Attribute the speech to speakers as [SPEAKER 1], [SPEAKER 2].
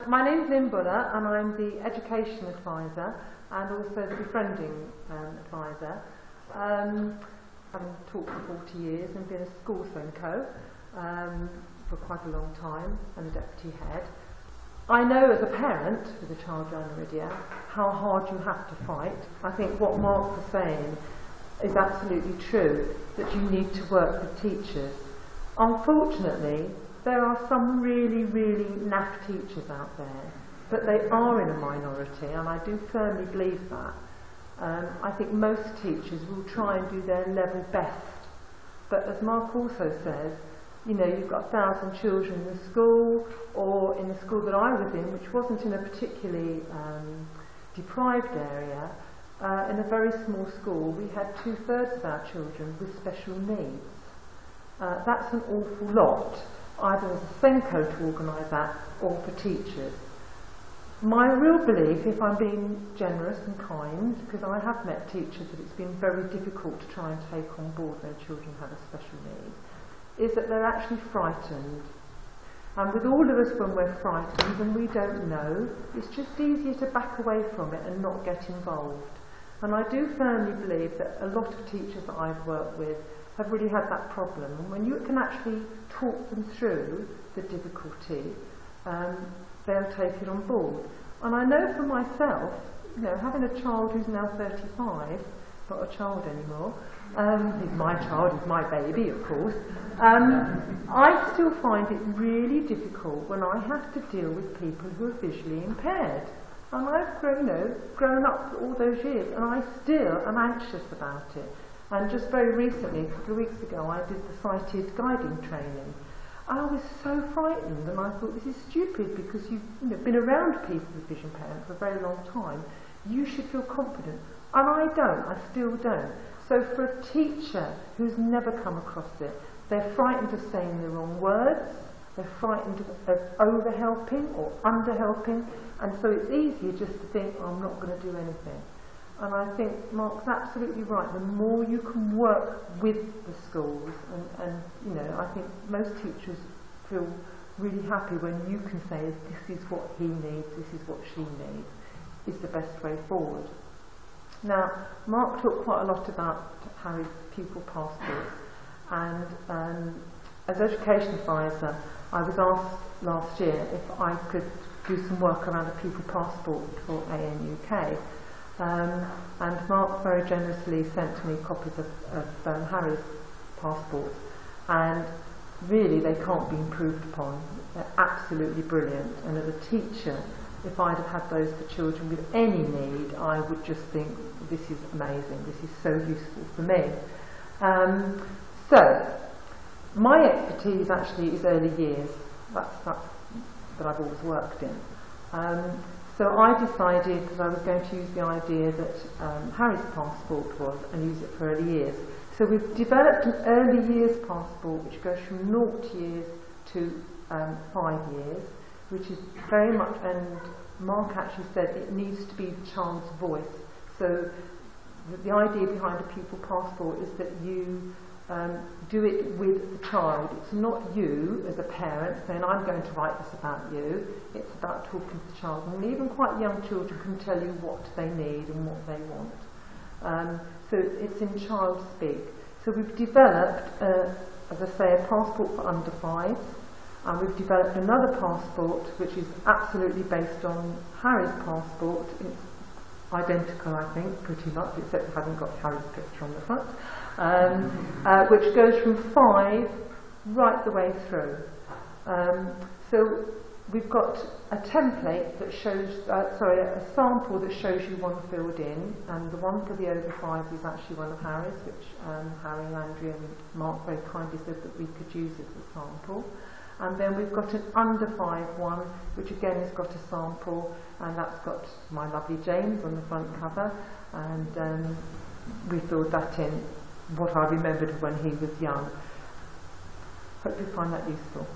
[SPEAKER 1] My name's Lynn Buller, and I'm the Education Advisor and also the Befriending Advisor. Having taught for 40 years and been a school Senko for quite a long time, and a deputy head. I know as a parent with a child with Aniridia how hard you have to fight. I think what Mark was saying is absolutely true, that you need to work with teachers. Unfortunately, there are some really, really naff teachers out there, but they are in a minority, and I do firmly believe that. I think most teachers will try and do their level best, but as Mark also says, you know, you've got 1,000 children in the school, or in the school that I was in, which wasn't in a particularly deprived area. In a very small school, we had 2/3 of our children with special needs. That's an awful lot, either as a Senko to organise that, or for teachers. My real belief, if I'm being generous and kind, because I have met teachers that it's been very difficult to try and take on board when children have a special need, is that they're actually frightened. And with all of us, when we're frightened and we don't know, it's just easier to back away from it and not get involved. And I do firmly believe that a lot of teachers that I've worked with have really had that problem. And when you can actually talk them through the difficulty, they'll take it on board. And I know for myself, you know, having a child who's now 35, not a child anymore, he's my child, he's my baby, of course, I still find it really difficult when I have to deal with people who are visually impaired. And I've grown up for all those years, and I still am anxious about it. And just very recently, a couple of weeks ago, I did the sighted guiding training. I was so frightened, and I thought, this is stupid, because you've been around people with vision impairment for a very long time. You should feel confident. And I don't, I still don't. So for a teacher who's never come across it, they're frightened of saying the wrong words, they're frightened of over-helping or under-helping, and so it's easier just to think, oh, I'm not going to do anything. And I think Mark's absolutely right. The more you can work with the schools, and you know, I think most teachers feel really happy when you can say, this is what he needs, this is what she needs, is the best way forward. Now, Mark talked quite a lot about Harry's Pupil Passports, and as Education Advisor, I was asked last year if I could do some work around a Pupil Passport for ANUK. And Mark very generously sent me copies of Harry's passports, and really they can't be improved upon. They're absolutely brilliant, and as a teacher, if I'd have had those for children with any need, I would just think, this is amazing, this is so useful for me. So, my expertise actually is early years. That's that I've always worked in. So I decided that I was going to use the idea that Harry's passport was, and use it for early years. So we've developed an early years passport which goes from 0 years to 5 years, which is very much, and Mark actually said it needs to be the child's voice. So the idea behind a pupil passport is that you do it with the child. It's not you as a parent saying, I'm going to write this about you. It's about talking to the child. And even quite young children can tell you what they need and what they want. So it's in child speak. So we've developed, as I say, a passport for under 5s. And we've developed another passport which is absolutely based on Harry's passport. It's identical, I think, pretty much, except it hasn't got Harry's picture on the front. Which goes from 5 right the way through. So we've got a template that shows, a sample that shows you one filled in, and the one for the over 5 is actually one of Harry's, which Harry, Andrea and Mark very kindly said that we could use as a sample. And then we've got an under 5 one, which again has got a sample, and that's got my lovely James on the front cover, and we filled that in, what I remembered when he was young. Hope you find that useful.